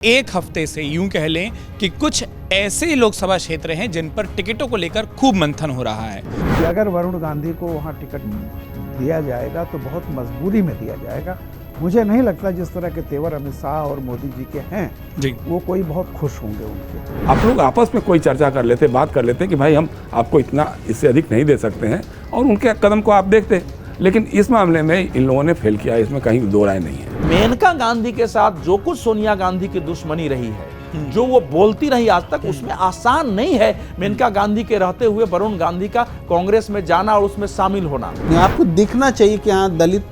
एक हफ्ते से यूं कह लें कि कुछ ऐसे लोकसभा क्षेत्र हैं जिन पर टिकटों को लेकर खूब मंथन हो रहा है कि अगर वरुण गांधी को वहां टिकट दिया जाएगा तो बहुत मजबूरी में दिया जाएगा। मुझे नहीं लगता जिस तरह के तेवर अमित शाह और मोदी जी के हैं जी। वो कोई बहुत खुश होंगे उनके। आप लोग आपस में कोई चर्चा कर लेते, बात कर लेते कि भाई हम आपको इतना इससे अधिक नहीं दे सकते हैं और उनके कदम को आप देखते। लेकिन इस मामले में इन लोगों ने फेल किया, इसमें कहीं दो राय नहीं है। मेनका गांधी के साथ जो कुछ सोनिया गांधी की दुश्मनी रही है, जो वो बोलती रही आज तक, उसमें आसान नहीं है मेनका गांधी के रहते हुए वरुण गांधी का कांग्रेस में जाना और उसमें शामिल होना। आपको दिखना चाहिए कि हाँ दलित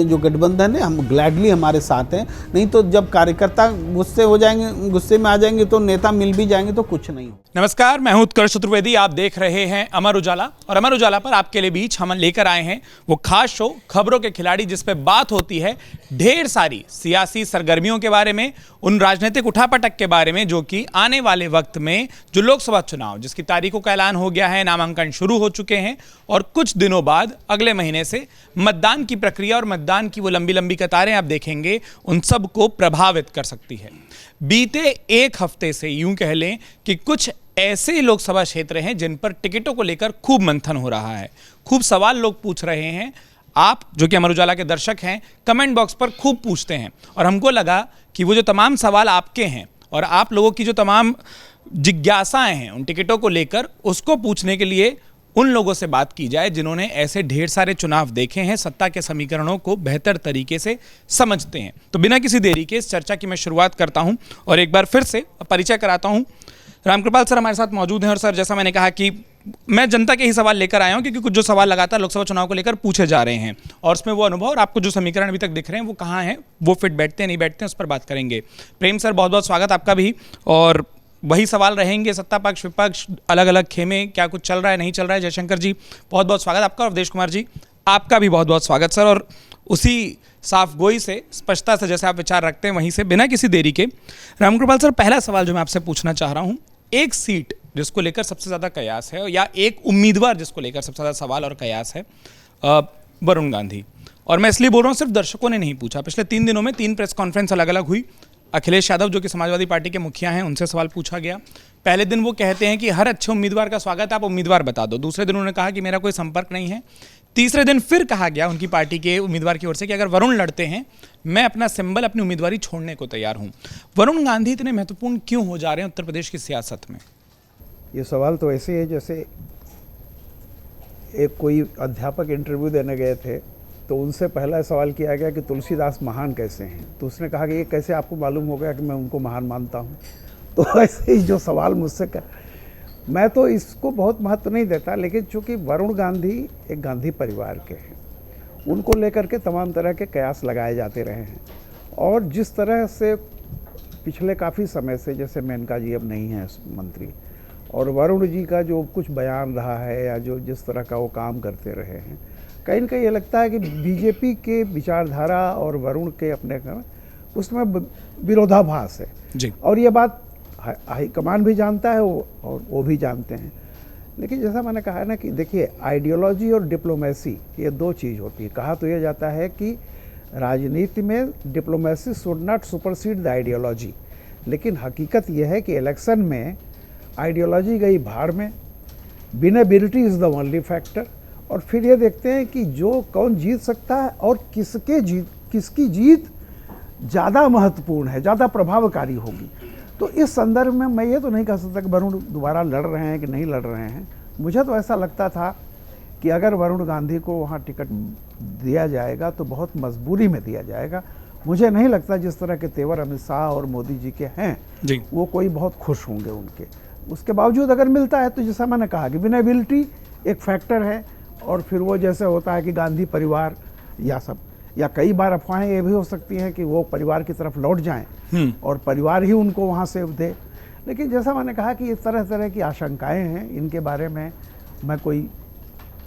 जो गठबंधन है हम ग्लैडली हमारे साथ हैं, नहीं तो जब कार्यकर्ता गुस्से हो जाएंगे, गुस्से में आ जाएंगे तो नेता मिल भी जाएंगे तो कुछ नहीं हो। नमस्कार, मैं हूं उत्कर्ष चतुर्वेदी। आप देख रहे हैं अमर उजाला और अमर उजाला पर आपके लिए बीच हम लेकर आए हैं वो खास शो खबरों के खिलाड़ी, जिस पे बात होती है ढेर सारी सियासी सरगर्मियों के बारे में, उन राजनीतिक उठापटक के बारे में जो कि आने वाले वक्त में जो लोकसभा चुनाव जिसकी तारीखों का ऐलान हो गया है, नामांकन शुरू हो चुके हैं और कुछ दिनों बाद अगले महीने से मतदान की प्रक्रिया और मतदान की वो लंबी लंबी कतारें आप देखेंगे, उन सब को प्रभावित कर सकती है। बीते एक हफ्ते से यूं कह लें कि कुछ ऐसे लोकसभा क्षेत्र हैं जिन पर टिकटों को लेकर खूब मंथन हो रहा है, खूब सवाल लोग पूछ रहे हैं। आप जो कि अमर उजाला के दर्शक हैं, कमेंट बॉक्स पर खूब पूछते हैं और हमको लगा कि वो जो तमाम सवाल आपके हैं और आप लोगों की जो तमाम जिज्ञासाएं हैं उन टिकटों को लेकर, उसको पूछने के लिए उन लोगों से बात की जाए जिन्होंने ऐसे ढेर सारे चुनाव देखे हैं, सत्ता के समीकरणों को बेहतर तरीके से समझते हैं। तो बिना किसी देरी के इस चर्चा की मैं शुरुआत करता हूं और एक बार फिर से परिचय कराता हूं। रामकृपाल सर हमारे साथ मौजूद हैं और सर, जैसा मैंने कहा कि मैं जनता के ही सवाल लेकर आया हूं क्योंकि कुछ जो सवाल लगातार लोकसभा चुनाव को लेकर पूछे जा रहे हैं और उसमें वो अनुभव और आपको जो समीकरण अभी तक दिख रहे हैं वो कहाँ हैं, वो फिट बैठते हैं नहीं बैठते हैं, उस पर बात करेंगे। प्रेम सर, बहुत बहुत स्वागत आपका भी। और वही सवाल रहेंगे, सत्ता पक्ष विपक्ष, अलग अलग खेमे, क्या कुछ चल रहा है नहीं चल रहा है। जयशंकर जी बहुत बहुत स्वागत आपका और अवधेश कुमार जी आपका भी बहुत बहुत स्वागत सर। और उसी साफ गोई से, स्पष्टता से जैसे आप विचार रखते हैं वहीं से बिना किसी देरी के रामकृपाल सर, पहला सवाल जो मैं आपसे पूछना चाह रहा हूँ, एक सीट जिसको लेकर सबसे ज़्यादा कयास है या एक उम्मीदवार जिसको लेकर सबसे ज़्यादा सवाल और कयास है, वरुण गांधी। और मैं इसलिए बोल रहा हूँ, सिर्फ दर्शकों ने नहीं पूछा, पिछले 3 दिनों में 3 प्रेस कॉन्फ्रेंस अलग अलग हुई। अखिलेश यादव जो कि समाजवादी पार्टी के मुखिया हैं, उनसे सवाल पूछा गया। पहले दिन वो कहते हैं कि हर अच्छे उम्मीदवार का स्वागत, आप उम्मीदवार बता दो। दूसरे दिन उन्होंने कहा कि मेरा कोई संपर्क नहीं है। तीसरे दिन फिर कहा गया उनकी पार्टी के उम्मीदवार की ओर से कि अगर वरुण लड़ते हैं, मैं अपना सिंबल, अपनी उम्मीदवारी छोड़ने को तैयार हूँ। वरुण गांधी इतने महत्वपूर्ण क्यों हो जा रहे हैं उत्तर प्रदेश की सियासत में? ये सवाल तो ऐसे है जैसे एक कोई अध्यापक इंटरव्यू देने गए थे तो उनसे पहला सवाल किया गया कि तुलसीदास महान कैसे हैं, तो उसने कहा कि ये कैसे आपको मालूम हो गया कि मैं उनको महान मानता हूँ। तो ऐसे ही जो सवाल मुझसे कर, मैं तो इसको बहुत महत्व नहीं देता, लेकिन चूँकि वरुण गांधी एक गांधी परिवार के हैं, उनको लेकर के तमाम तरह के कयास लगाए जाते रहे हैं और जिस तरह से पिछले काफ़ी समय से, जैसे मेनका जी अब नहीं है मंत्री, और वरुण जी का जो कुछ बयान रहा है या जो जिस तरह का वो काम करते रहे हैं, कहीं ना कहीं ये लगता है कि बीजेपी के विचारधारा और वरुण के अपने उसमें विरोधाभास है जी। और ये बात हाईकमान भी जानता है और वो भी जानते हैं। लेकिन जैसा मैंने कहा ना कि देखिए, आइडियोलॉजी और डिप्लोमेसी ये 2 चीज़ होती है। कहा तो ये जाता है कि राजनीति में diplomacy should not supersede the ideology, लेकिन हकीकत यह है कि इलेक्शन में आइडियोलॉजी गई भाड़ में, winnability is the only factor, और फिर ये देखते हैं कि जो कौन जीत सकता है और किसकी जीत ज़्यादा महत्वपूर्ण है, ज़्यादा प्रभावकारी होगी। तो इस संदर्भ में मैं ये तो नहीं कह सकता कि वरुण दोबारा लड़ रहे हैं कि नहीं लड़ रहे हैं। मुझे तो ऐसा लगता था कि अगर वरुण गांधी को वहाँ टिकट दिया जाएगा तो बहुत मजबूरी में दिया जाएगा। मुझे नहीं लगता जिस तरह के तेवर अमित शाह और मोदी जी के हैं जी, वो कोई बहुत खुश होंगे उनके। उसके बावजूद अगर मिलता है तो जैसा मैंने कहा कि विनेबिलिटी एक फैक्टर है, और फिर वो जैसे होता है कि गांधी परिवार या सब, या कई बार अफवाहें ये भी हो सकती हैं कि वो परिवार की तरफ लौट जाएं और परिवार ही उनको वहाँ से दे। लेकिन जैसा मैंने कहा कि इस तरह तरह की आशंकाएं हैं, इनके बारे में मैं कोई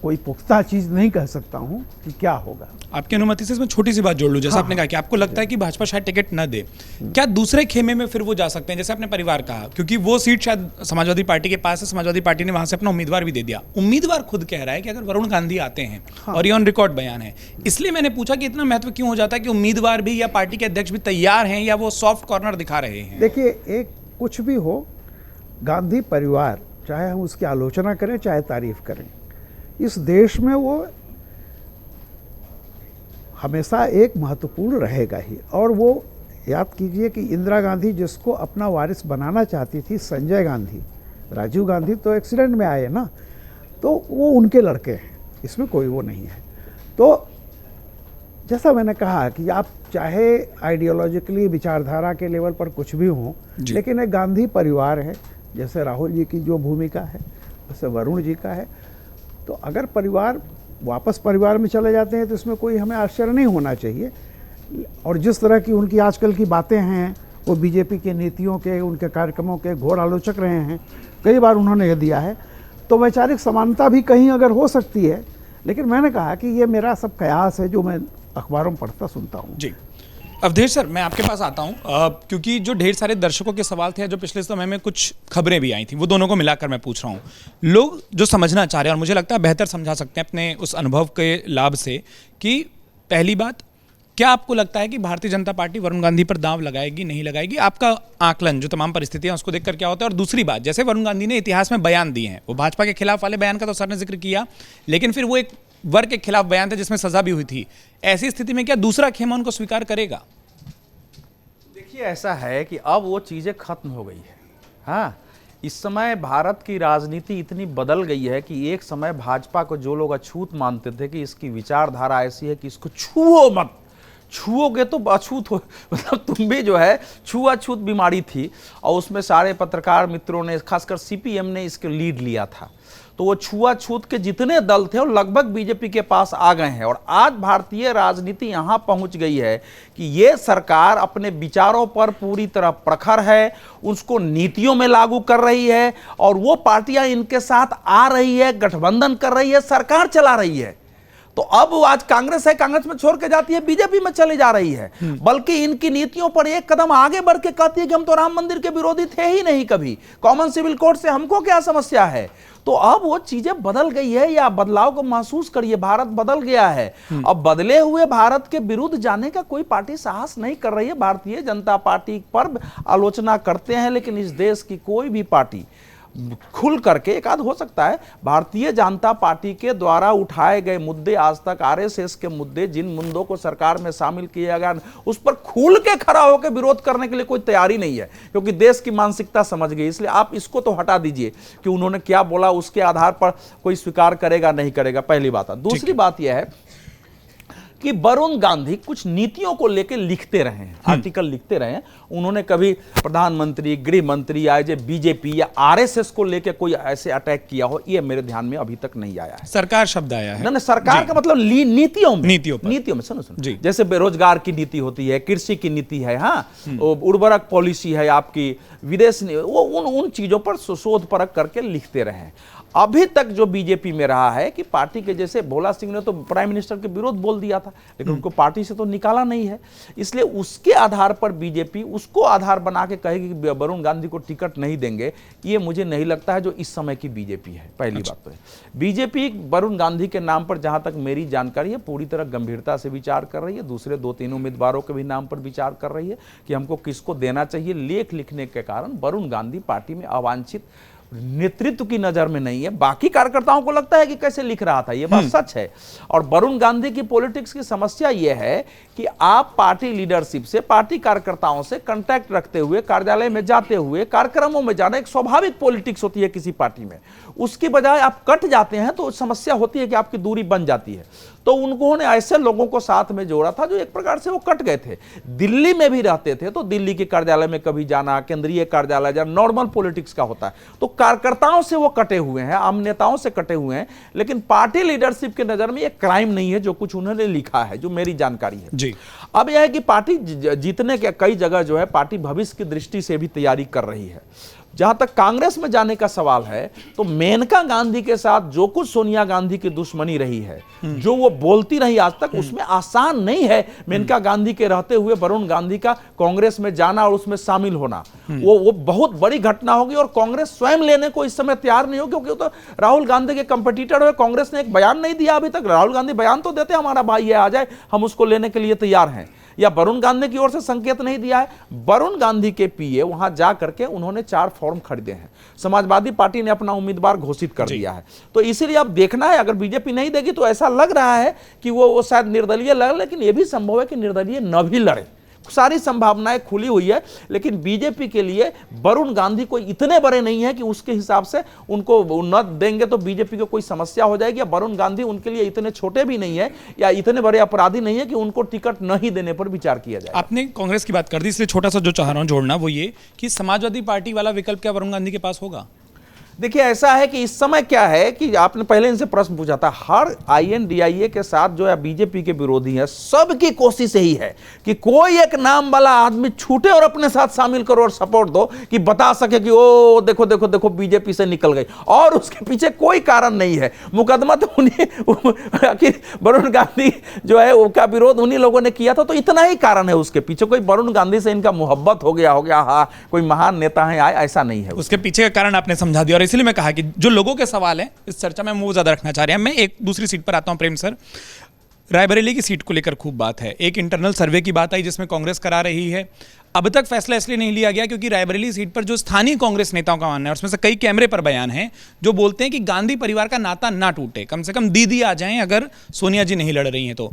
कोई पुख्ता चीज़ नहीं कह सकता हूँ कि क्या होगा। आपकी अनुमति से इसमें छोटी सी बात जोड़ लूं, जैसे आपने कहा कि आपको लगता है कि भाजपा शायद टिकट न दे, क्या दूसरे खेमे में फिर वो जा सकते हैं, जैसे आपने परिवार कहा, क्योंकि वो सीट शायद समाजवादी पार्टी के पास है, समाजवादी पार्टी ने वहां से अपना उम्मीदवार भी दे दिया। उम्मीदवार खुद कह रहा है कि अगर वरुण गांधी आते हैं, और ये ऑन रिकॉर्ड बयान है, इसलिए मैंने पूछा कि इतना महत्व क्यों हो जाता है कि उम्मीदवार भी या पार्टी के अध्यक्ष भी तैयार हैं या वो सॉफ्ट कॉर्नर दिखा रहे हैं। देखिए, एक कुछ भी हो, गांधी परिवार, चाहे हम उसकी आलोचना करें चाहे तारीफ करें, इस देश में वो हमेशा एक महत्वपूर्ण रहेगा ही। और वो याद कीजिए कि इंदिरा गांधी जिसको अपना वारिस बनाना चाहती थी, संजय गांधी, राजीव गांधी तो एक्सीडेंट में आए ना, तो वो उनके लड़के हैं, इसमें कोई वो नहीं है। तो जैसा मैंने कहा कि आप चाहे आइडियोलॉजिकली विचारधारा के लेवल पर कुछ भी हों, लेकिन एक गांधी परिवार है, जैसे राहुल जी की जो भूमिका है वैसे वरुण जी का है। तो अगर परिवार वापस परिवार में चले जाते हैं तो इसमें कोई हमें आश्चर्य नहीं होना चाहिए। और जिस तरह की उनकी आजकल की बातें हैं, वो बीजेपी की नीतियों के, उनके कार्यक्रमों के घोर आलोचक रहे हैं, कई बार उन्होंने यह दिया है, तो वैचारिक समानता भी कहीं अगर हो सकती है। लेकिन मैंने कहा कि ये मेरा सब कयास है जो मैं अखबारों में पढ़ता सुनता हूँ। जी, अवधेश सर, मैं आपके पास आता हूं क्योंकि जो ढेर सारे दर्शकों के सवाल थे, जो पिछले समय में कुछ खबरें भी आई थी, वो दोनों को मिलाकर मैं पूछ रहा हूं। लोग जो समझना चाह रहे हैं, और मुझे लगता है बेहतर समझा सकते हैं अपने उस अनुभव के लाभ से, कि पहली बात, क्या आपको लगता है कि भारतीय जनता पार्टी वरुण गांधी पर दांव लगाएगी, नहीं लगाएगी? आपका आकलन जो तमाम परिस्थितियां उसको देखकर क्या होता है? और दूसरी बात, जैसे वरुण गांधी ने इतिहास में बयान दिए हैं, वो भाजपा के खिलाफ वाले बयान का तो सर ने जिक्र किया, लेकिन फिर वो एक वर्ग के खिलाफ बयान था जिसमें सजा भी हुई थी। ऐसी स्थिति में क्या दूसरा खेमा उनको स्वीकार करेगा? देखिए, ऐसा है कि अब वो चीजें खत्म हो गई है। हाँ, इस समय भारत की राजनीति इतनी बदल गई है कि एक समय भाजपा को जो लोग अछूत मानते थे कि इसकी विचारधारा ऐसी है कि इसको छुओ मत, छुओगे तो अछूत हो, मतलब तुम भी जो है छुआछूत बीमारी थी, और उसमें सारे पत्रकार मित्रों ने, खासकर सीपीएम ने इसके लीड लिया था। तो वो छुआछूत के जितने दल थे वो लगभग बीजेपी के पास आ गए हैं। और आज भारतीय राजनीति यहां पहुंच गई है कि ये सरकार अपने विचारों पर पूरी तरह प्रखर है, उसको नीतियों में लागू कर रही है, और वो पार्टियां इनके साथ आ रही है, गठबंधन कर रही है, सरकार चला रही है। तो अब वो आज कांग्रेस है, कांग्रेस में छोड़ के जाती है, बीजेपी में चली जा रही है, बल्कि इनकी नीतियों पर एक कदम आगे बढ़ के कहती है कि हम तो राम मंदिर के विरोधी थे ही नहीं कभी, कॉमन सिविल कोड से हमको क्या समस्या है। तो अब वो चीजें बदल गई है, या बदलाव को महसूस करिए, भारत बदल गया है। अब बदले हुए भारत के विरुद्ध जाने का कोई पार्टी साहस नहीं कर रही है। भारतीय जनता पार्टी पर आलोचना करते हैं, लेकिन इस देश की कोई भी पार्टी खुल करके, एक आध हो सकता है, भारतीय जनता पार्टी के द्वारा उठाए गए मुद्दे, आज तक आरएसएस के मुद्दे, जिन मुद्दों को सरकार में शामिल किया गया, उस पर खुल के खड़ा होकर विरोध करने के लिए कोई तैयारी नहीं है, क्योंकि देश की मानसिकता समझ गई। इसलिए आप इसको तो हटा दीजिए कि उन्होंने क्या बोला उसके आधार पर कोई स्वीकार करेगा नहीं करेगा, पहली बात है। दूसरी बात यह है कि वरुण गांधी कुछ नीतियों को लेकर लिखते रहे हैं, आर्टिकल लिखते रहे हैं। उन्होंने कभी प्रधानमंत्री, गृह मंत्री या बीजेपी या आरएसएस को लेकर कोई ऐसे अटैक किया हो, ये मेरे ध्यान में अभी तक नहीं आया है। सरकार शब्द आया है ना, सरकार का मतलब नीतियों में सुनो जैसे बेरोजगार की नीति होती है, कृषि की नीति है, हाँ, उर्वरक पॉलिसी है आपकी, विदेश, वो उन चीजों पर शोध परख करके लिखते रहे। अभी तक जो बीजेपी में रहा है कि पार्टी के, जैसे भोला सिंह ने तो प्राइम मिनिस्टर के विरोध बोल दिया था, लेकिन उनको पार्टी से तो निकाला नहीं है, इसलिए उसके आधार पर बीजेपी उसको आधार बना के कहेगी कि वरुण गांधी को टिकट नहीं देंगे। ये मुझे नहीं लगता है जो इस समय की बीजेपी है। पहली बात तो है, बीजेपी वरुण गांधी के नाम पर, जहां तक मेरी जानकारी है, पूरी तरह गंभीरता से विचार कर रही है। दूसरे 2-3 उम्मीदवारों के भी नाम पर विचार कर रही है कि हमको किसको देना चाहिए। लेख लिखने के कारण वरुण गांधी पार्टी में अवांछित नेतृत्व की नजर में नहीं है। बाकी कार्यकर्ताओं को लगता है कि कैसे लिख रहा था, यह बात सच है। और वरुण गांधी की पॉलिटिक्स की समस्या यह है कि आप पार्टी लीडरशिप से, पार्टी कार्यकर्ताओं से कांटेक्ट रखते हुए, कार्यालय में जाते हुए, कार्यक्रमों में जाना एक स्वाभाविक पॉलिटिक्स होती है किसी पार्टी में। उसकी बजाय आप कट जाते हैं तो समस्या होती है कि आपकी दूरी बन जाती है। तो उन्होंने ऐसे लोगों को साथ में जोड़ा था जो एक प्रकार से वो कट गए थे। दिल्ली में भी रहते थे तो दिल्ली के कार्यालय में कभी जाना, केंद्रीय कार्यालय जाना, नॉर्मल पॉलिटिक्स का होता है। तो कार्यकर्ताओं से वो कटे हुए हैं, आम नेताओं से कटे हुए हैं, लेकिन पार्टी लीडरशिप के नजर में ये क्राइम नहीं है जो कुछ उन्होंने लिखा है, जो मेरी जानकारी है जी। अब यह है कि पार्टी जीतने के कई जगह जो है पार्टी भविष्य की दृष्टि से भी तैयारी कर रही है। जहां तक कांग्रेस में जाने का सवाल है, तो मेनका गांधी के साथ जो कुछ सोनिया गांधी की दुश्मनी रही है, जो वो बोलती रही आज तक, उसमें आसान नहीं है मेनका गांधी के रहते हुए वरुण गांधी का कांग्रेस में जाना और उसमें शामिल होना। वो बहुत बड़ी घटना होगी और कांग्रेस स्वयं लेने को इस समय तैयार नहीं हो, क्योंकि तो राहुल गांधी के कंपटीटर हुए। कांग्रेस ने एक बयान नहीं दिया अभी तक। राहुल गांधी बयान तो देते हमारा भाई है, आ जाए, हम उसको लेने के लिए तैयार हैं, या वरुण गांधी की ओर से संकेत नहीं दिया है। वरुण गांधी के पीए वहां जा करके उन्होंने 4 फॉर्म खरीदे हैं। समाजवादी पार्टी ने अपना उम्मीदवार घोषित कर दिया है। तो इसीलिए अब देखना है, अगर बीजेपी नहीं देगी तो ऐसा लग रहा है कि वो शायद निर्दलीय लड़े, लेकिन यह भी संभव है कि निर्दलीय न भी लड़े। सारी संभावनाएं खुली हुई है, लेकिन बीजेपी के लिए वरुण गांधी कोई इतने बड़े नहीं है कि उसके हिसाब से उनको न देंगे तो बीजेपी को कोई समस्या हो जाएगी। या वरुण गांधी उनके लिए इतने छोटे भी नहीं है या इतने बड़े अपराधी नहीं है कि उनको टिकट नहीं देने पर विचार किया जाए। आपने कांग्रेस की बात कर दी, इसलिए छोटा सा जो चाह रहा हूं जोड़ना वो ये कि समाजवादी पार्टी वाला विकल्प क्या वरुण गांधी के पास होगा? देखिए, ऐसा है कि इस समय क्या है कि आपने पहले इनसे प्रश्न पूछा था, हर INDIA के साथ जो है बीजेपी के विरोधी हैं, सबकी कोशिश यही है कि कोई एक नाम वाला आदमी छूटे और अपने साथ शामिल करो और सपोर्ट दो, कि बता सके कि ओ देखो देखो देखो बीजेपी से निकल गई, और उसके पीछे कोई कारण नहीं है। मुकदमा तो उन्हीं आखिर वरुण गांधी जो है उनका विरोध उन्हीं लोगों ने किया था, तो इतना ही कारण है उसके पीछे। कोई वरुण गांधी से इनका मोहब्बत हो गया हाँ कोई महान नेता है आए, ऐसा नहीं है। उसके पीछे का कारण आपने समझा दिया, और इसलिए मैं कहा कि जो लोगों के सवाल हैं इस चर्चा में वो ज्यादा रखना चाह रहे हैं। मैं एक दूसरी सीट पर आता हूं। प्रेम सर, रायबरेली की सीट को लेकर खूब बात है। एक इंटरनल सर्वे की बात आई जिसमें कांग्रेस करा रही है। अब तक फैसला इसलिए नहीं लिया गया क्योंकि रायबरेली सीट पर जो स्थानीय कांग्रेस नेताओं का मानना है, उसमें से कई कैमरे पर बयान हैं जो बोलते हैं कि गांधी परिवार का नाता ना टूटे, कम से कम दीदी आ जाएं अगर सोनिया जी नहीं लड़ रही हैं तो।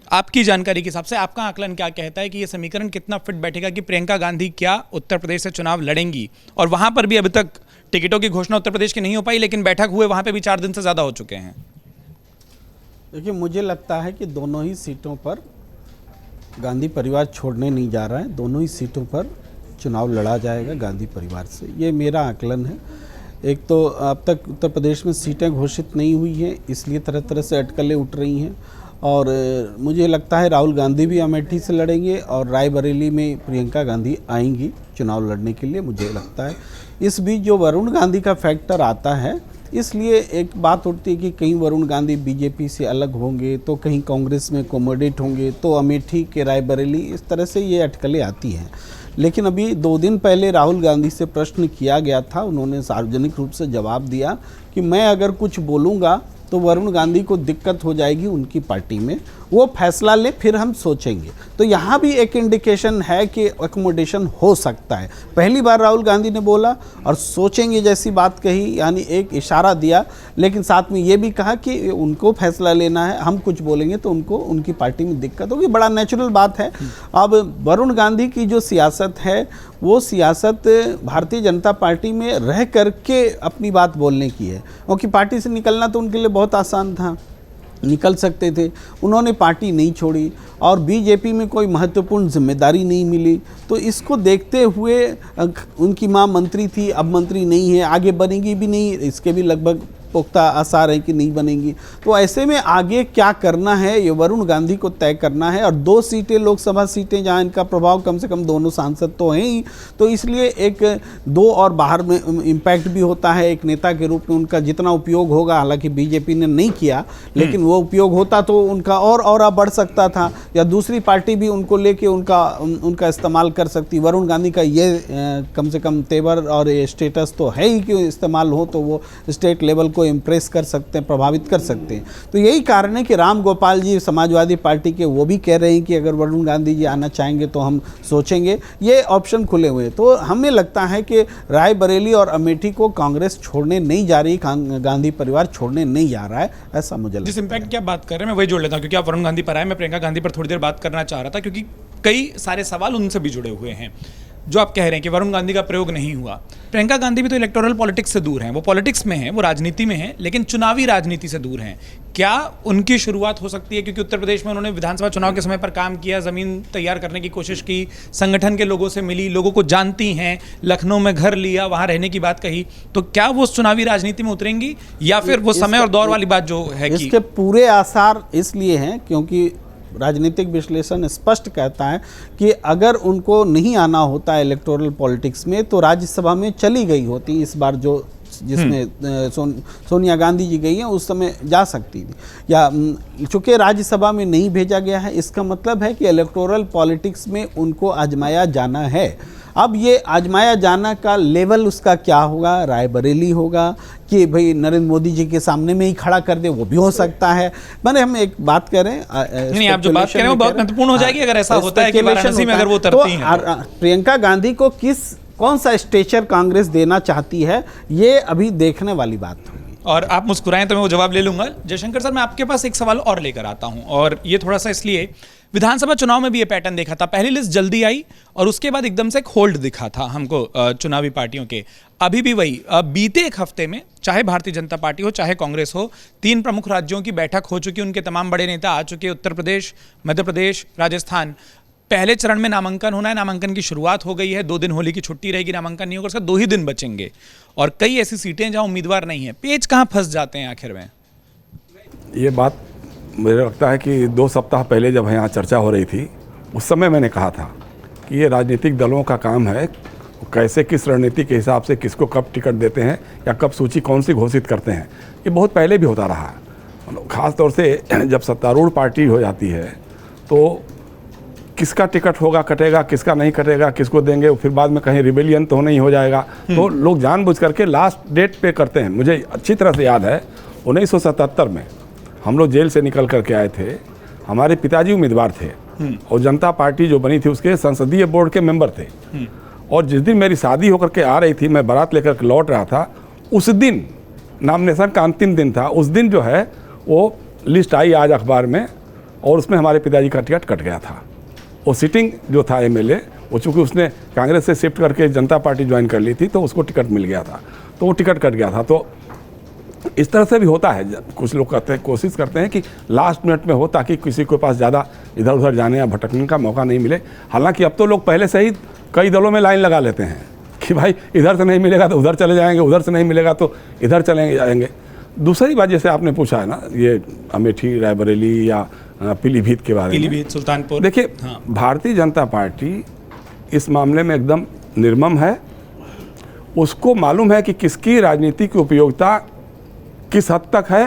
आपकी जानकारी के हिसाब से आपका आकलन क्या कहता है कि यह समीकरण कितना फिट बैठेगा कि प्रियंका गांधी क्या उत्तर प्रदेश से चुनाव लड़ेंगी? और वहां पर भी अभी तक टिकटों की घोषणा उत्तर प्रदेश की नहीं हो पाई, लेकिन बैठक हुए वहां पे भी 4 दिन से ज्यादा हो चुके हैं। देखिए, मुझे लगता है कि दोनों ही सीटों पर गांधी परिवार छोड़ने नहीं जा रहा है। दोनों ही सीटों पर चुनाव लड़ा जाएगा गांधी परिवार से, ये मेरा आकलन है। एक तो अब तक उत्तर प्रदेश में सीटें घोषित नहीं हुई हैं, इसलिए तरह तरह से अटकलें उठ रही हैं, और मुझे लगता है राहुल गांधी भी अमेठी से लड़ेंगे और रायबरेली में प्रियंका गांधी आएंगी चुनाव लड़ने के लिए, मुझे लगता है। इस बीच जो वरुण गांधी का फैक्टर आता है, इसलिए एक बात उठती है कि कहीं वरुण गांधी बीजेपी से अलग होंगे तो कहीं कांग्रेस में कोमोडेट होंगे, तो अमेठी के रायबरेली, इस तरह से ये अटकलें आती हैं। लेकिन अभी 2 दिन पहले राहुल गांधी से प्रश्न किया गया था, उन्होंने सार्वजनिक रूप से जवाब दिया कि मैं अगर कुछ बोलूँगा तो वरुण गांधी को दिक्कत हो जाएगी उनकी पार्टी में, वो फैसला ले फिर हम सोचेंगे। तो यहाँ भी एक इंडिकेशन है कि एकोमोडेशन हो सकता है। पहली बार राहुल गांधी ने बोला और सोचेंगे जैसी बात कही, यानी एक इशारा दिया, लेकिन साथ में ये भी कहा कि उनको फैसला लेना है, हम कुछ बोलेंगे तो उनको उनकी पार्टी में दिक्कत होगी। बड़ा नेचुरल बात है। अब वरुण गांधी की जो सियासत है वो सियासत भारतीय जनता पार्टी में रह करके अपनी बात बोलने की है, क्योंकि पार्टी से निकलना तो उनके लिए बहुत आसान था, निकल सकते थे। उन्होंने पार्टी नहीं छोड़ी और बीजेपी में कोई महत्वपूर्ण जिम्मेदारी नहीं मिली, तो इसको देखते हुए उनकी मां मंत्री थी, अब मंत्री नहीं है, आगे बनेगी भी नहीं, इसके भी लगभग पुख्ता आसार है कि नहीं बनेंगी। तो ऐसे में आगे क्या करना है ये वरुण गांधी को तय करना है, और 2 सीटें लोकसभा सीटें जहां इनका प्रभाव कम से कम दोनों सांसद तो हैं ही, तो इसलिए एक 2 और बाहर में इम्पैक्ट भी होता है। एक नेता के रूप में उनका जितना उपयोग होगा, हालांकि बीजेपी ने नहीं किया, लेकिन वो उपयोग होता तो उनका और बढ़ सकता था, या दूसरी पार्टी भी उनको लेके उनका इस्तेमाल कर सकती। वरुण गांधी का ये कम से कम तेवर और स्टेटस तो है ही कि इस्तेमाल हो तो वो स्टेट लेवल को इम्प्रेस कर सकते हैं, प्रभावित कर सकते हैं। तो यही कारण है कि राम गोपाल जी समाजवादी पार्टी के, वो भी कह रहे हैं कि अगर वरुण गांधी जी आना चाहेंगे तो हम सोचेंगे। ये ऑप्शन खुले हुए हैं। तो हमें लगता है कि रायबरेली और अमेठी को कांग्रेस छोड़ने नहीं जा रही, गांधी परिवार छोड़ने नहीं जा रहा है, ऐसा मुझे लगता है। जिस इम्पैक्ट की आप बात कर रहे हैं मैं वही जोड़ लेता हूँ, क्योंकि आप वरुण गांधी पर आए, मैं प्रियंका गांधी पर थोड़ी देर बात करना चाह रहा था, क्योंकि कई सारे सवाल उनसे भी जुड़े हुए हैं। जो आप कह रहे हैं कि वरुण गांधी का प्रयोग नहीं हुआ, प्रियंका गांधी भी तो इलेक्टोरल पॉलिटिक्स से दूर हैं, वो पॉलिटिक्स में हैं, वो राजनीति में हैं, लेकिन चुनावी राजनीति से दूर हैं। क्या उनकी शुरुआत हो सकती है? क्योंकि उत्तर प्रदेश में उन्होंने विधानसभा चुनाव के समय पर काम किया, जमीन तैयार करने की कोशिश की, संगठन के लोगों से मिली, लोगों को जानती हैं, लखनऊ में घर लिया, वहां रहने की बात कही, तो क्या वो चुनावी राजनीति में उतरेंगी, या फिर वो समय और दौर वाली बात जो है कि इसके पूरे आसार इसलिए हैं क्योंकि राजनीतिक विश्लेषण स्पष्ट कहता है कि अगर उनको नहीं आना होता इलेक्टोरल पॉलिटिक्स में तो राज्यसभा में चली गई होती इस बार, जो जिसमें सोनिया गांधी जी गई हैं उस समय जा सकती थी, या चूंकि राज्यसभा में नहीं भेजा गया है, इसका मतलब है कि इलेक्टोरल पॉलिटिक्स में उनको आजमाया जाना है। अब ये आजमाया जाना का लेवल उसका क्या होगा, रायबरेली होगा कि भाई नरेंद्र मोदी जी के सामने में ही खड़ा कर दे, वो भी हो सकता है। मैंने हम एक बात करें, नहीं, आप जो बात कह रहे हैं वो बहुत महत्वपूर्ण हो जाएगी अगर ऐसा होता है कि वाराणसी में अगर वो उतरती हैं तो प्रियंका गांधी को कौन सा स्टेचर कांग्रेस देना चाहती है, ये अभी देखने वाली बात होगी। और आप मुस्कुराएं तो मैं वो जवाब ले लूंगा। जयशंकर सर, मैं आपके पास एक सवाल और लेकर आता हूं, और ये थोड़ा सा इसलिए, विधानसभा चुनाव में भी ये पैटर्न देखा था, पहली लिस्ट जल्दी आई और उसके बाद एकदम से एक होल्ड दिखा था हमको चुनावी पार्टियों के। अभी भी वही, बीते एक हफ्ते में चाहे भारतीय जनता पार्टी हो चाहे कांग्रेस हो, 3 प्रमुख राज्यों की बैठक हो चुकी, उनके तमाम बड़े नेता आ चुके, उत्तर प्रदेश, मध्य प्रदेश, राजस्थान। पहले चरण में नामांकन होना है, नामांकन की शुरुआत हो गई है, 2 दिन होली की छुट्टी रहेगी, नामांकन नहीं होगा, उसका 2 ही दिन बचेंगे, और कई ऐसी सीटें जहां उम्मीदवार नहीं है। पेच कहां फंस जाते हैं आखिर में? ये बात मुझे लगता है कि 2 सप्ताह पहले जब यहाँ चर्चा हो रही थी, उस समय मैंने कहा था कि ये राजनीतिक दलों का काम है, कैसे किस रणनीति के हिसाब से किसको कब टिकट देते हैं या कब सूची कौन सी घोषित करते हैं। ये बहुत पहले भी होता रहा है। ख़ास तौर से जब सत्तारूढ़ पार्टी हो जाती है तो किसका टिकट होगा, कटेगा, किसका नहीं कटेगा, किसको देंगे, फिर बाद में कहीं रिबेलियन तो नहीं हो जाएगा, तो लोग जानबूझ करके लास्ट डेट पे करते हैं। मुझे अच्छी तरह से याद है 1977 में हम लोग जेल से निकल करके आए थे, हमारे पिताजी उम्मीदवार थे और जनता पार्टी जो बनी थी उसके संसदीय बोर्ड के मेंबर थे, और जिस दिन मेरी शादी होकर के आ रही थी, मैं बारात लेकर के लौट रहा था, उस दिन नॉमिनेशन का अंतिम दिन था। उस दिन जो है वो लिस्ट आई आज अखबार में, और उसमें हमारे पिताजी का टिकट कट गया था। वो सिटिंग जो था एमएलए, वो चूँकि उसने कांग्रेस से शिफ्ट करके जनता पार्टी ज्वाइन कर ली थी, तो उसको टिकट मिल गया था, तो वो टिकट कट गया था। तो इस तरह से भी होता है, कुछ लोग कहते हैं, कोशिश करते हैं कि लास्ट मिनट में हो ताकि किसी के पास ज़्यादा इधर उधर जाने या भटकने का मौका नहीं मिले। हालांकि अब तो लोग पहले से ही कई दलों में लाइन लगा लेते हैं कि भाई इधर से नहीं मिलेगा तो उधर चले जाएंगे, उधर से नहीं मिलेगा तो इधर चले जाएंगे। दूसरी बात जैसे आपने पूछा है ना, ये अमेठी, रायबरेली या पीलीभीत के बारे में, पीलीभीत, सुल्तानपुर, देखिए भारतीय जनता पार्टी इस मामले में एकदम निर्मम है। उसको मालूम है कि किसकी राजनीति की उपयोगिता किस हद तक है,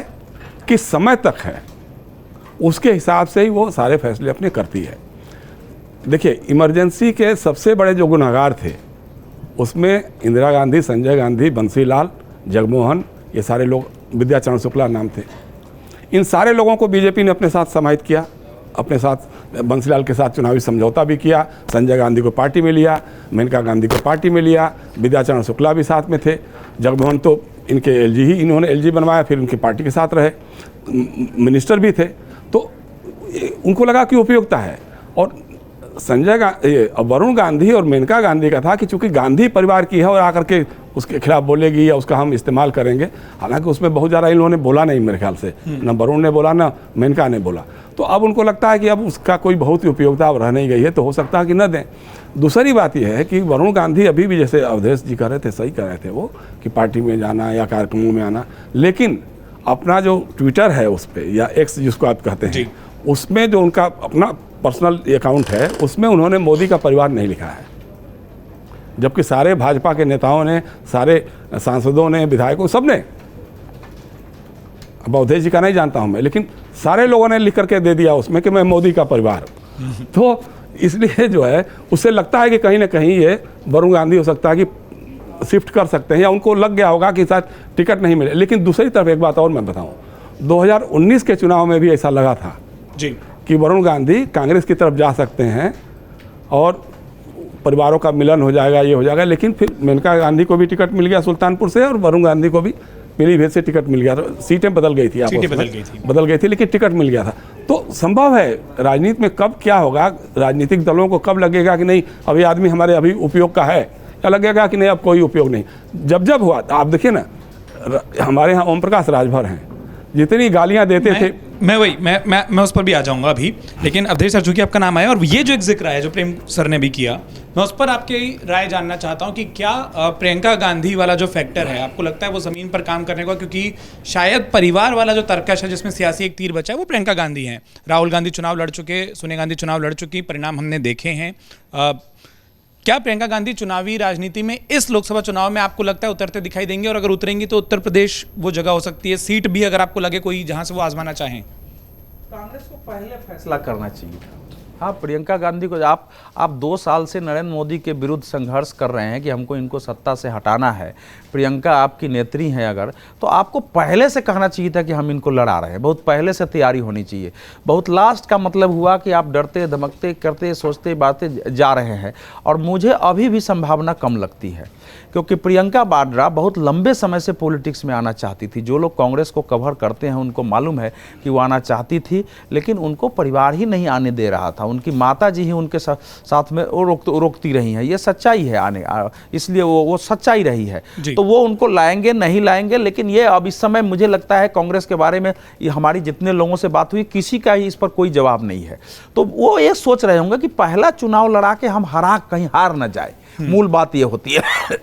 किस समय तक है, उसके हिसाब से ही वो सारे फैसले अपने करती है। देखिए इमरजेंसी के सबसे बड़े जो गुनहगार थे उसमें इंदिरा गांधी, संजय गांधी, बंसीलाल, जगमोहन, ये सारे लोग, विद्याचरण शुक्ला नाम थे। इन सारे लोगों को बीजेपी ने अपने साथ समाहित किया, अपने साथ बंसीलाल के साथ चुनावी समझौता भी किया, संजय गांधी को पार्टी में लिया, मेनका गांधी को पार्टी में लिया, विद्याचरण शुक्ला भी साथ में थे, जगमोहन तो इनके एलजी ही, इन्होंने एलजी बनवाया, फिर उनकी पार्टी के साथ रहे, मिनिस्टर भी थे। तो उनको लगा कि उपयोगिता है। और वरुण गांधी और मेनका गांधी का था कि चूंकि गांधी परिवार की है और आकर के उसके खिलाफ बोलेगी या उसका हम इस्तेमाल करेंगे। हालांकि उसमें बहुत ज़्यादा इन लोगों ने बोला नहीं, मेरे ख्याल से न वरुण ने बोला न मेनका ने बोला। तो अब उनको लगता है कि अब उसका कोई बहुत ही उपयोगिता अब रह नहीं गई है, तो हो सकता है कि न दें। दूसरी बात यह है कि वरुण गांधी अभी भी, जैसे अवधेश जी कह रहे थे, सही कह रहे थे वो, कि पार्टी में जाना या कार्यक्रमों में आना, लेकिन अपना जो ट्विटर है उस पर, या एक्स जिसको आप कहते हैं, उसमें जो उनका अपना पर्सनल अकाउंट है उसमें उन्होंने मोदी का परिवार नहीं लिखा है, जबकि सारे भाजपा के नेताओं ने, सारे सांसदों ने, विधायकों, सब ने, अब अवधेश जी का नहीं जानता हूं मैं, लेकिन सारे लोगों ने लिख करके दे दिया उसमें कि मैं मोदी का परिवार। तो इसलिए जो है उससे लगता है कि कहीं ना कहीं ये वरुण गांधी हो सकता है कि शिफ्ट कर सकते हैं, या उनको लग गया होगा कि शायद टिकट नहीं मिले। लेकिन दूसरी तरफ एक बात और मैं बताऊं, 2019 के चुनाव में भी ऐसा लगा था जी कि वरुण गांधी कांग्रेस की तरफ जा सकते हैं और परिवारों का मिलन हो जाएगा, ये हो जाएगा, लेकिन फिर मेनका गांधी को भी टिकट मिल गया सुल्तानपुर से और वरुण गांधी को भी पीलीभीत से टिकट मिल गया। तो सीटें बदल गई थी, बदल गई थी, लेकिन टिकट मिल गया था। तो संभव है राजनीति में कब क्या होगा, राजनीतिक दलों को कब लगेगा कि नहीं अब ये आदमी हमारे अभी उपयोग का है, या लगेगा कि नहीं अब कोई उपयोग नहीं। जब हुआ, आप देखिए ना, हमारे यहाँ ओम प्रकाश राजभर हैं, जितनी गालियाँ देते थे मैं उस पर भी आ जाऊंगा अभी, लेकिन अवधेश सर चूंकि आपका नाम आया और ये जो एक जिक्र आया जो प्रेम सर ने भी किया, मैं उस पर आपकी राय जानना चाहता हूं कि क्या प्रियंका गांधी वाला जो फैक्टर है आपको लगता है वो ज़मीन पर काम करने का, क्योंकि शायद परिवार वाला जो तर्कश है जिसमें सियासी एक तीर बचा है वो प्रियंका गांधी हैं। राहुल गांधी चुनाव लड़ चुके, सोनिया गांधी चुनाव लड़ चुकी, परिणाम हमने देखे हैं। क्या प्रियंका गांधी चुनावी राजनीति में इस लोकसभा चुनाव में आपको लगता है उतरते दिखाई देंगे, और अगर उतरेंगी तो उत्तर प्रदेश वो जगह हो सकती है, सीट भी अगर आपको लगे कोई जहां से वो आजमाना चाहें? कांग्रेस को पहले फैसला करना चाहिए था। हाँ, प्रियंका गांधी को आप 2 साल से नरेंद्र मोदी के विरुद्ध संघर्ष कर रहे हैं कि हमको इनको सत्ता से हटाना है, प्रियंका आपकी नेत्री हैं अगर, तो आपको पहले से कहना चाहिए था कि हम इनको लड़ा रहे हैं, बहुत पहले से तैयारी होनी चाहिए। बहुत लास्ट का मतलब हुआ कि आप डरते धमकते करते सोचते बातें जा रहे हैं, और मुझे अभी भी संभावना कम लगती है, क्योंकि प्रियंका वाड्रा बहुत लंबे समय से पॉलिटिक्स में आना चाहती थी। जो लोग कांग्रेस को कवर करते हैं उनको मालूम है कि वो आना चाहती थी, लेकिन उनको परिवार ही नहीं आने दे रहा था, उनकी माता जी ही उनके साथ में रोकती रही हैं। ये सच्चाई है, इसलिए वो सच्चाई रही है। तो वो उनको लाएंगे नहीं लाएंगे, लेकिन ये अब इस समय मुझे लगता है कांग्रेस के बारे में हमारी जितने लोगों से बात हुई किसी का ही इस पर कोई जवाब नहीं है। तो वो ये सोच रहे होंगे कि पहला चुनाव लड़ा के हम कहीं हार ना जाए। मूल बात ये होती है।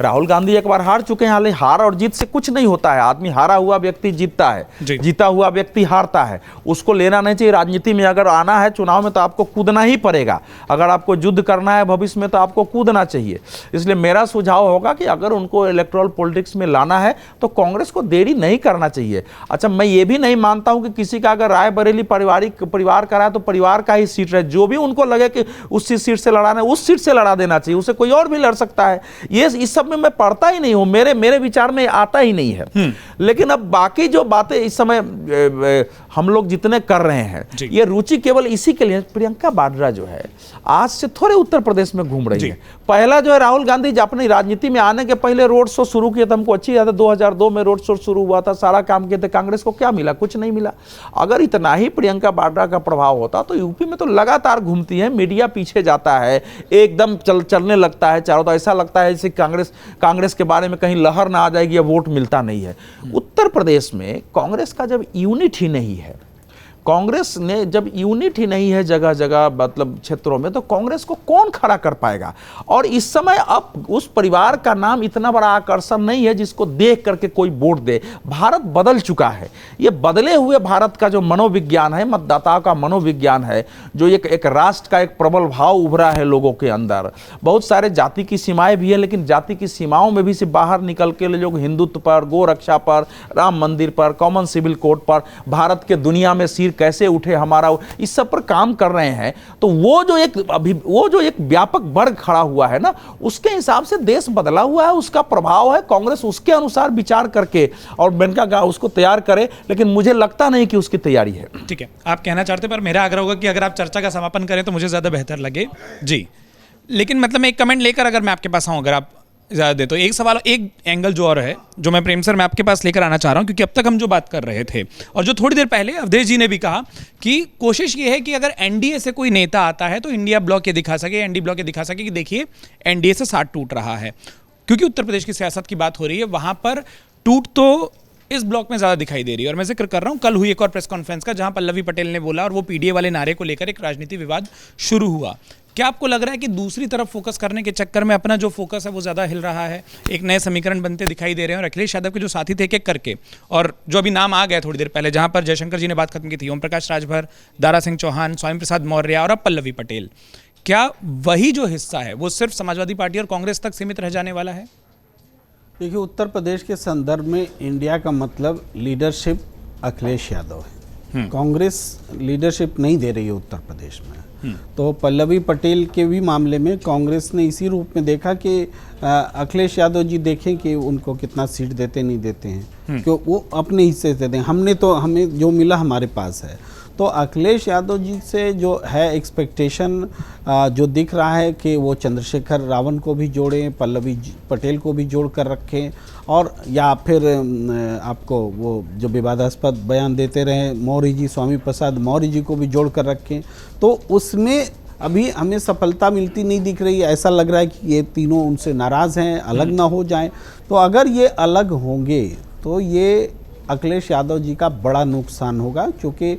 राहुल गांधी एक बार हार चुके हैं, हालांकि हार और जीत से कुछ नहीं होता है, आदमी हारा हुआ व्यक्ति जीतता है, जीता हुआ व्यक्ति हारता है, उसको लेना नहीं चाहिए। राजनीति में अगर आना है चुनाव में तो आपको कूदना ही पड़ेगा, अगर आपको युद्ध करना है भविष्य में तो आपको कूदना चाहिए। इसलिए मेरा सुझाव होगा कि अगर उनको इलेक्टोरल पॉलिटिक्स में लाना है तो कांग्रेस को देरी नहीं करना चाहिए। अच्छा, मैं ये भी नहीं मानता हूं कि किसी का अगर रायबरेली परिवार का रहा तो परिवार का ही सीट रहे, जो भी उनको लगे कि उसी सीट से लड़ाना है उस सीट से लड़ा देना चाहिए, उसे कोई और भी लड़ सकता है। ये इस सब में मैं पढ़ता ही नहीं हूं, मेरे विचार में आता ही नहीं है। लेकिन अब बाकी जो बातें इस समय हम लोग जितने कर रहे हैं, ये रुचि केवल इसी के लिए। प्रियंका वाड्रा जो है आज से थोड़े उत्तर प्रदेश में घूम रही है। पहला जो है राहुल गांधी अपनी राजनीति में आने के पहले रोड शो शुरू किया था, हमको अच्छी याद है 2002 में रोड शो शुरू हुआ था, सारा काम किए थे। कांग्रेस को क्या मिला? कुछ नहीं मिला। अगर इतना ही प्रियंका वाड्रा का प्रभाव होता तो यूपी में तो लगातार घूमती है, मीडिया पीछे जाता है, एकदम चलने लगता है चारों, तो ऐसा लगता है जैसे कांग्रेस के बारे में कहीं लहर ना आ जाएगी या वोट मिलता नहीं है। उत्तर प्रदेश में कांग्रेस का जब यूनिट ही नहीं है, कांग्रेस ने जब यूनिट ही नहीं है जगह जगह मतलब क्षेत्रों में, तो कांग्रेस को कौन खड़ा कर पाएगा? और इस समय अब उस परिवार का नाम इतना बड़ा आकर्षण नहीं है जिसको देख करके कोई वोट दे। भारत बदल चुका है। ये बदले हुए भारत का जो मनोविज्ञान है, मतदाताओं का मनोविज्ञान है, जो एक राष्ट्र का एक प्रबल भाव उभरा है लोगों के अंदर। बहुत सारे जाति की सीमाएं भी है, लेकिन जाति की सीमाओं में भी से बाहर निकल के लोग हिंदुत्व पर, गो रक्षा पर, राम मंदिर पर, कॉमन सिविल कोड पर, भारत के दुनिया में सिर कैसे उठे हमारा, इस सब पर काम कर रहे हैं। तो वो जो एक व्यापक वर्ग खड़ा हुआ है ना, उसके हिसाब से देश बदला हुआ है, उसका प्रभाव है। कांग्रेस उसके अनुसार विचार करके और बनका उसको तैयार करे, लेकिन मुझे लगता नहीं कि उसकी तैयारी है। ठीक है, आप कहना चाहते, पर मेरा आग्रह होगा कि अगर आप चर्चा का समापन करें तो मुझे ज्यादा बेहतर लगे जी। लेकिन मतलब मैं एक कमेंट लेकर अगर मैं आपके पास आऊं, अगर आप ज़्यादा दे तो एक सवाल, एक एंगल जो और है जो मैं प्रेम सर मैं आपके पास लेकर आना चाह रहा हूं, क्योंकि अब तक हम जो बात कर रहे थे और जो थोड़ी देर पहले अवधेश जी ने भी कहा कि कोशिश ये है कि अगर एनडीए से कोई नेता आता है तो इंडिया ब्लॉक ये दिखा सके, एनडीए ब्लॉक ये दिखा सके कि देखिए एनडीए से साथ टूट रहा है। क्योंकि उत्तर प्रदेश की सियासत की बात हो रही है, वहां पर टूट तो इस ब्लॉक में ज्यादा दिखाई दे रही है। और मैं जिक्र कर रहा हूं, कल हुई एक और प्रेस कॉन्फ्रेंस का जहां पल्लवी पटेल ने बोला और वो पीडीए वाले नारे को लेकर एक राजनीति विवाद शुरू हुआ। क्या आपको लग रहा है कि दूसरी तरफ फोकस करने के चक्कर में अपना जो फोकस है वो ज़्यादा हिल रहा है, एक नए समीकरण बनते दिखाई दे रहे हैं और अखिलेश यादव के जो साथी थे एक करके, और जो अभी नाम आ गया थोड़ी देर पहले जहां पर जयशंकर जी ने बात खत्म की थी, ओम प्रकाश राजभर, दारा सिंह चौहान, स्वामी प्रसाद मौर्य और अब पल्लवी पटेल, क्या वही जो हिस्सा है वो सिर्फ समाजवादी पार्टी और कांग्रेस तक सीमित रह जाने वाला है? देखिए, उत्तर प्रदेश के संदर्भ में इंडिया का मतलब लीडरशिप अखिलेश यादव है। कांग्रेस लीडरशिप नहीं दे रही है उत्तर प्रदेश में। तो पल्लवी पटेल के भी मामले में कांग्रेस ने इसी रूप में देखा कि अखिलेश यादव जी देखें कि उनको कितना सीट देते नहीं देते हैं, क्यों वो अपने हिस्से से दें, हमें जो मिला हमारे पास है। तो अखिलेश यादव जी से जो है एक्सपेक्टेशन जो दिख रहा है कि वो चंद्रशेखर रावण को भी जोड़ें, पल्लवी पटेल को भी जोड़ कर रखें, और या फिर आपको वो जो विवादास्पद बयान देते रहे मौर्य जी, स्वामी प्रसाद मौर्य जी को भी जोड़ कर रखें, तो उसमें अभी हमें सफलता मिलती नहीं दिख रही है। ऐसा लग रहा है कि ये तीनों उनसे नाराज़ हैं, अलग ना हो जाएं। तो अगर ये अलग होंगे तो ये अखिलेश यादव जी का बड़ा नुकसान होगा, क्योंकि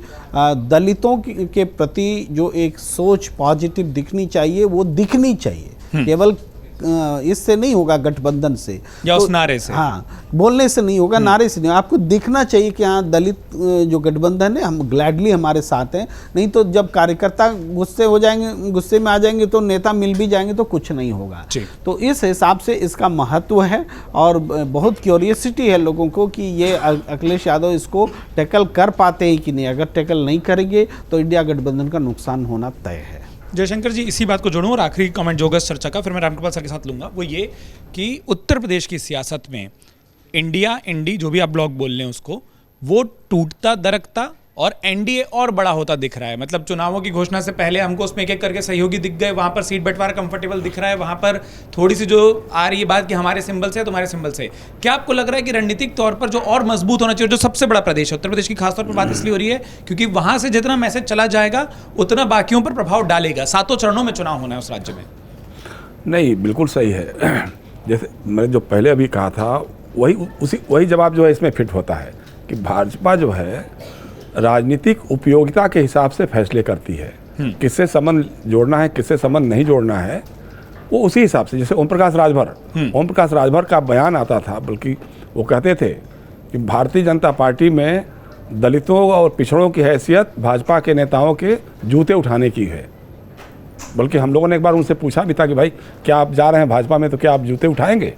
दलितों के प्रति जो एक सोच पॉजिटिव दिखनी चाहिए वो दिखनी चाहिए, केवल इससे नहीं होगा, गठबंधन से या उस नारे से, हाँ, बोलने से नहीं होगा, नारे से नहीं, आपको दिखना चाहिए कि हाँ दलित जो गठबंधन है हम ग्लैडली हमारे साथ हैं। नहीं तो जब कार्यकर्ता गुस्से हो जाएंगे, गुस्से में आ जाएंगे तो नेता मिल भी जाएंगे तो कुछ नहीं होगा। तो इस हिसाब से इसका महत्व है और बहुत क्यूरियसिटी है लोगों को कि ये अखिलेश यादव इसको टैकल कर पाते हैं कि नहीं। अगर टैकल नहीं करेंगे तो इंडिया गठबंधन का नुकसान होना तय है। जयशंकर जी, इसी बात को जोड़ूं और आखिरी कमेंट जो चर्चा का फिर मैं रामकृपाल सर के साथ लूंगा, वो ये कि उत्तर प्रदेश की सियासत में इंडिया इंडी जो भी आप ब्लॉक बोल रहे हैं उसको, वो टूटता दरकता और एनडीए और बड़ा होता दिख रहा है। मतलब चुनावों की घोषणा से पहले हमको उसमें एक एक करके सहयोगी दिख गए, वहां पर सीट बंटवारा कंफर्टेबल दिख रहा है, वहां पर थोड़ी सी जो आ रही है बात कि हमारे सिंबल से तुम्हारे सिंबल से। क्या आपको लग रहा है कि रणनीतिक तौर पर जो और मजबूत होना चाहिए, जो सबसे बड़ा प्रदेश है उत्तर प्रदेश की खासतौर पर बात इसलिए हो रही है क्योंकि वहां से जितना मैसेज चला जाएगा उतना बाकियों पर प्रभाव डालेगा, 7 चरणों में चुनाव होना है उस राज्य में? नहीं, बिल्कुल सही है। जैसे मैंने जो पहले अभी कहा था वही जवाब जो है इसमें फिट होता है कि भाजपा जो है राजनीतिक उपयोगिता के हिसाब से फैसले करती है, किससे संबंध जोड़ना है किससे संबंध नहीं जोड़ना है, वो उसी हिसाब से। जैसे ओम प्रकाश राजभर का बयान आता था, बल्कि वो कहते थे कि भारतीय जनता पार्टी में दलितों और पिछड़ों की हैसियत भाजपा के नेताओं के जूते उठाने की है। बल्कि हम लोगों ने एक बार उनसे पूछा भी था कि भाई क्या आप जा रहे हैं भाजपा में तो क्या आप जूते उठाएंगे?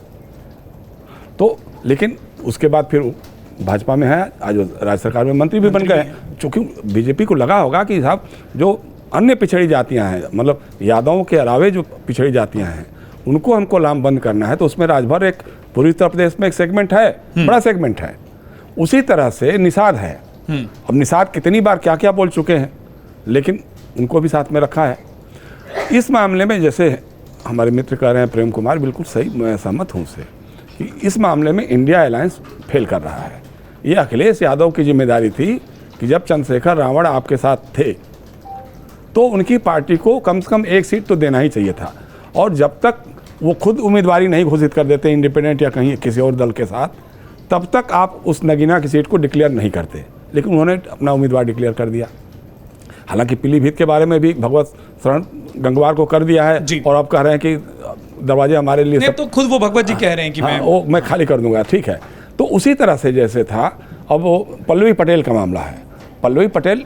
तो लेकिन उसके बाद फिर भाजपा में है, आज राज्य सरकार में मंत्री भी बन गए। चूँकि बीजेपी को लगा होगा कि साहब जो अन्य पिछड़ी जातियां हैं, मतलब यादवों के अलावे जो पिछड़ी जातियां हैं उनको हमको लामबंद करना है, तो उसमें राजभर एक पूरी उत्तर प्रदेश में एक सेगमेंट है, बड़ा सेगमेंट है। उसी तरह से निषाद है। अब निषाद कितनी बार क्या क्या बोल चुके हैं, लेकिन उनको भी साथ में रखा है। इस मामले में जैसे हमारे मित्र कह रहे हैं प्रेम कुमार, बिल्कुल सही, मैं सहमत हूँ उससे कि इस मामले में इंडिया अलायंस फेल कर रहा है। ये अखिलेश यादव की जिम्मेदारी थी कि जब चंद्रशेखर रावण आपके साथ थे तो उनकी पार्टी को कम से कम एक सीट तो देना ही चाहिए था, और जब तक वो खुद उम्मीदवारी नहीं घोषित कर देते इंडिपेंडेंट या कहीं किसी और दल के साथ, तब तक आप उस नगीना की सीट को डिक्लेयर नहीं करते। लेकिन उन्होंने अपना उम्मीदवार डिक्लेयर कर दिया। हालांकि पीलीभीत के बारे में भी भगवत शरण गंगवार को कर दिया है, और अब कह रहे हैं कि दरवाजे हमारे लिए सब, तो खुद वो भगवत जी कह रहे हैं कि मैं खाली कर दूंगा। ठीक है, तो उसी तरह से जैसे था, अब वो पल्लवी पटेल का मामला है। पल्लवी पटेल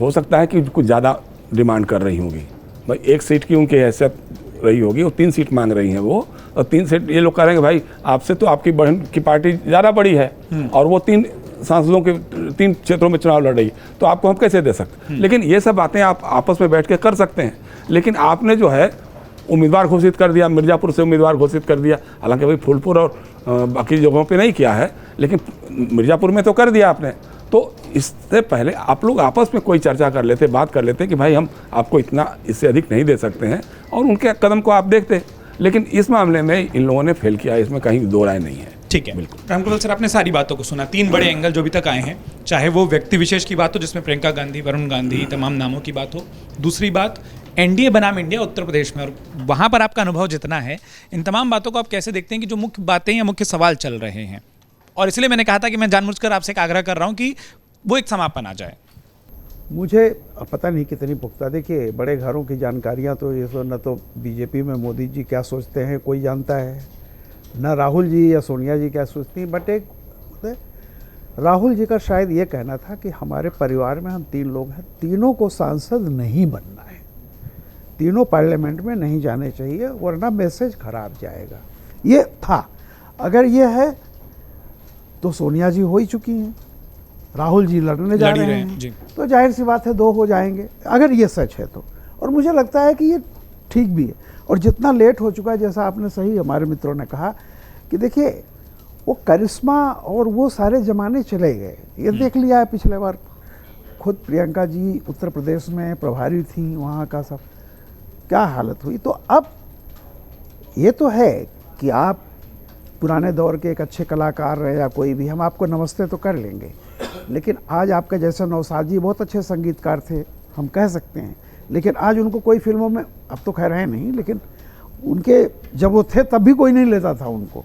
हो सकता है कि कुछ ज़्यादा डिमांड कर रही होगी, भाई 1 सीट की उनकी हैसियत रही होगी, वो 3 सीट मांग रही हैं वो, और 3 सीट ये लोग कह रहे हैं कि भाई आपसे तो आपकी बहन की पार्टी ज़्यादा बड़ी है और वो 3 सांसदों के 3 क्षेत्रों में चुनाव लड़ रही, तो आपको हम कैसे दे सकते? लेकिन ये सब बातें आप आपस में बैठ के कर सकते हैं। लेकिन आपने जो है उम्मीदवार घोषित कर दिया, मिर्ज़ापुर से उम्मीदवार घोषित कर दिया, हालांकि भाई फूलपुर और बाकी जगहों पे नहीं किया है, लेकिन मिर्ज़ापुर में तो कर दिया आपने। तो इससे पहले आप लोग आपस में कोई चर्चा कर लेते, बात कर लेते कि भाई हम आपको इतना इससे अधिक नहीं दे सकते हैं, और उनके कदम को आप देखते। लेकिन इस मामले में इन लोगों ने फेल किया, इसमें कहीं दो राय नहीं है। ठीक है, बिल्कुल। रामकृपाल सर, आपने सारी बातों को सुना, 3 बड़े एंगल जो अभी तक आए हैं, चाहे वो व्यक्ति विशेष की बात हो जिसमें प्रियंका गांधी, वरुण गांधी, तमाम नामों की बात हो, दूसरी बात एनडीए बनाम इंडिया उत्तर प्रदेश में, और वहाँ पर आपका अनुभव जितना है, इन तमाम बातों को आप कैसे देखते हैं कि जो मुख्य बातें या मुख्य सवाल चल रहे हैं? और इसलिए मैंने कहा था कि मैं जानबूझकर आपसे एक आग्रह कर रहा हूँ कि वो एक समापन आ जाए। मुझे पता नहीं कितनी पुख्ता, देखिए बड़े घरों की जानकारियाँ तो ये न तो बीजेपी में मोदी जी क्या सोचते हैं कोई जानता है, न राहुल जी या सोनिया जी क्या सोचती हैं। बट एक राहुल जी का शायद ये कहना था कि हमारे परिवार में हम 3 लोग हैं, तीनों को सांसद नहीं बनना है, तीनों पार्लियामेंट में नहीं जाने चाहिए वरना मैसेज खराब जाएगा, ये था। अगर ये है तो सोनिया जी हो ही चुकी हैं, राहुल जी लड़ने जा रहे हैं, तो जाहिर सी बात है 2 हो जाएंगे, अगर ये सच है तो। और मुझे लगता है कि ये ठीक भी है। और जितना लेट हो चुका है, जैसा आपने सही हमारे मित्रों ने कहा कि देखिए वो करिश्मा और वो सारे ज़माने चले गए। ये देख लिया है पिछले बार, खुद प्रियंका जी उत्तर प्रदेश में प्रभारी थी, वहाँ का सब क्या हालत हुई। तो अब ये तो है कि आप पुराने दौर के एक अच्छे कलाकार रहे या कोई भी, हम आपको नमस्ते तो कर लेंगे, लेकिन आज आपका जैसा नौसाद जी बहुत अच्छे संगीतकार थे, हम कह सकते हैं, लेकिन आज उनको कोई फिल्मों में, अब तो खैर है नहीं, लेकिन उनके जब वो थे तब भी कोई नहीं लेता था उनको।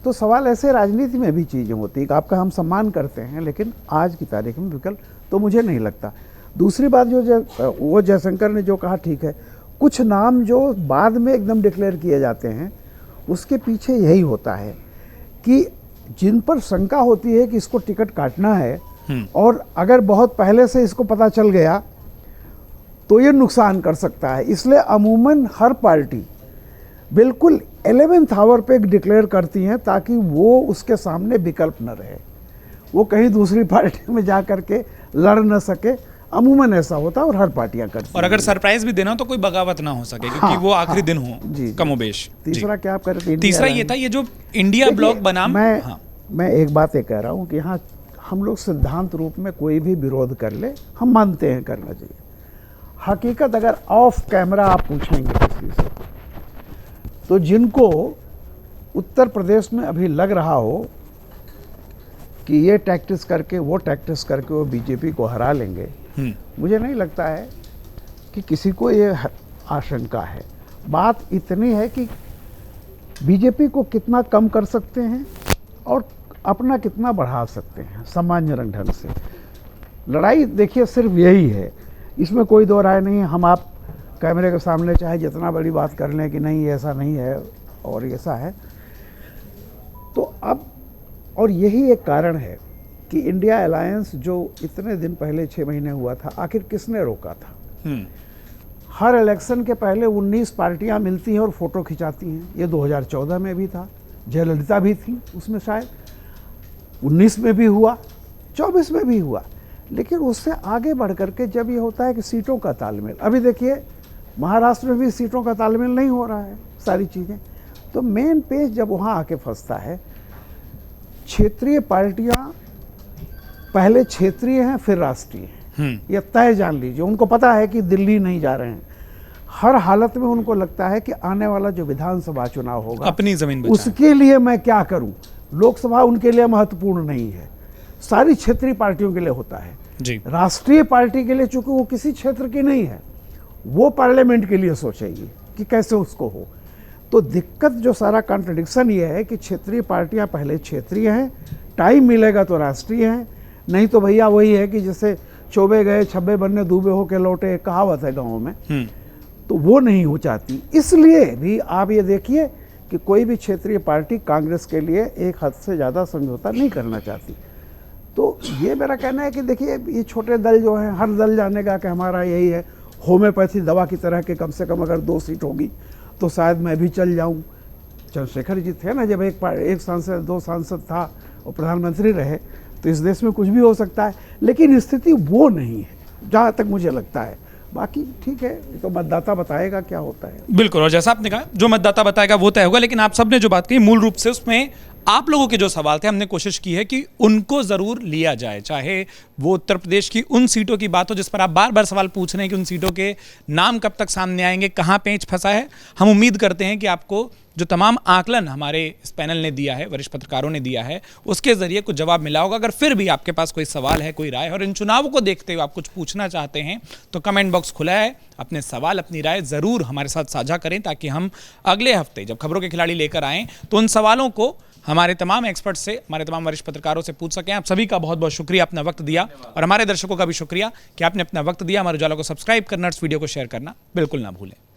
तो सवाल ऐसे राजनीति में भी चीज़ें होती हैं, आपका हम सम्मान करते हैं, लेकिन आज की तारीख में विकल्प तो मुझे नहीं लगता। दूसरी बात वो जयशंकर ने जो कहा ठीक है, कुछ नाम जो बाद में एकदम डिक्लेयर किए जाते हैं उसके पीछे यही होता है कि जिन पर शंका होती है कि इसको टिकट काटना है, और अगर बहुत पहले से इसको पता चल गया तो ये नुकसान कर सकता है। इसलिए अमूमन हर पार्टी बिल्कुल 11th आवर पे डिक्लेयर करती हैं ताकि वो उसके सामने विकल्प न रहे, वो कहीं दूसरी पार्टी में जा करके लड़ न सके। अमूमन ऐसा होता है और हर पार्टियां करती हैं। और अगर सरप्राइज भी देना हो तो कोई बगावत ना हो सके, क्योंकि वो आखिरी दिन हो कमोबेश। तीसरा क्या आप कह रहे थे? तीसरा ये था, ये जो इंडिया ब्लॉक बनाम, मैं एक बात ये कह रहा हूँ कि यहाँ हम लोग सिद्धांत रूप में कोई भी विरोध कर ले, हम मानते हैं करना चाहिए। हकीकत अगर ऑफ कैमरा आप पूछेंगे किसी से, तो जिनको उत्तर प्रदेश में अभी लग रहा हो कि ये टैक्टिस करके वो टैक्टिस करके वो बीजेपी को हरा लेंगे, मुझे नहीं लगता है कि किसी को ये आशंका है। बात इतनी है कि बीजेपी को कितना कम कर सकते हैं और अपना कितना बढ़ा सकते हैं सामान्य ढंग से। लड़ाई देखिए सिर्फ यही है, इसमें कोई दो राय नहीं है। हम आप कैमरे के सामने चाहे जितना बड़ी बात कर लें कि नहीं ऐसा नहीं है और ऐसा है, तो अब और यही एक कारण है कि इंडिया अलायंस जो इतने दिन पहले 6 महीने हुआ था, आखिर किसने रोका था? हर इलेक्शन के पहले 19 पार्टियां मिलती हैं और फोटो खिंचाती हैं। ये 2014 में भी था, जयललिता भी थी उसमें, शायद 19 में भी हुआ, 24 में भी हुआ। लेकिन उससे आगे बढ़ करके जब ये होता है कि सीटों का तालमेल, अभी देखिए महाराष्ट्र में भी सीटों का तालमेल नहीं हो रहा है, सारी चीज़ें। तो मेन पेज जब वहाँ आके फंसता है, क्षेत्रीय पार्टियां पहले क्षेत्रीय हैं फिर राष्ट्रीय हैं, ये तय जान लीजिए। उनको पता है कि दिल्ली नहीं जा रहे हैं, हर हालत में उनको लगता है कि आने वाला जो विधानसभा चुनाव होगा अपनी जमीन बचाएं, उसके लिए मैं क्या करूं। लोकसभा उनके लिए महत्वपूर्ण नहीं है, सारी क्षेत्रीय पार्टियों के लिए होता है जी। राष्ट्रीय पार्टी के लिए चूंकि वो किसी क्षेत्र की नहीं है, वो पार्लियामेंट के लिए सोचेगी कि कैसे उसको हो। तो दिक्कत जो सारा कॉन्ट्रडिक्शन ये है कि क्षेत्रीय पार्टियां पहले क्षेत्रीय हैं, टाइम मिलेगा तो राष्ट्रीय हैं, नहीं तो भैया वही है कि जैसे चौबे गए छब्बे बनने दूबे होके लौटे, कहावत है गाँव में, तो वो नहीं हो चाहती। इसलिए भी आप ये देखिए कि कोई भी क्षेत्रीय पार्टी कांग्रेस के लिए एक हद से ज़्यादा समझौता नहीं करना चाहती। तो ये मेरा कहना है कि देखिए ये छोटे दल जो हैं, हर दल जानेगा कि हमारा यही है, होम्योपैथी दवा की तरह के कम से कम अगर 2 सीट होगी तो शायद मैं भी चल जाऊं। चंद्रशेखर जी थे ना, जब एक सांसद 2 सांसद था और प्रधानमंत्री रहे, तो इस देश में कुछ भी हो सकता है। लेकिन स्थिति वो नहीं है जहाँ तक मुझे लगता है। बाकी ठीक है, तो मतदाता बताएगा क्या होता है। बिल्कुल, और जैसा आपने कहा जो मतदाता बताएगा वो तय होगा। लेकिन आप सबने जो बात कही मूल रूप से उसमें आप लोगों के जो सवाल थे, हमने कोशिश की है कि उनको जरूर लिया जाए, चाहे वो उत्तर प्रदेश की उन सीटों की बात हो जिस पर आप बार बार सवाल पूछ रहे हैं कि उन सीटों के नाम कब तक सामने आएंगे, कहां पेंच फंसा है। हम उम्मीद करते हैं कि आपको जो तमाम आकलन हमारे इस पैनल ने दिया है, वरिष्ठ पत्रकारों ने दिया है, उसके जरिए कुछ जवाब मिला होगा। अगर फिर भी आपके पास कोई सवाल है, कोई राय, और इन चुनावों को देखते हुए आप कुछ पूछना चाहते हैं, तो कमेंट बॉक्स खुला है। अपने सवाल, अपनी राय जरूर हमारे साथ साझा करें, ताकि हम अगले हफ्ते जब खबरों के खिलाड़ी लेकर आएं तो उन सवालों को हमारे तमाम एक्सपर्ट से, हमारे तमाम वरिष्ठ पत्रकारों से पूछ सकें। आप सभी का बहुत बहुत शुक्रिया, अपना वक्त दिया, और हमारे दर्शकों का भी शुक्रिया कि आपने अपना वक्त दिया। हमारे उजाला को सब्सक्राइब करना, इस वीडियो को शेयर करना बिल्कुल ना भूलें।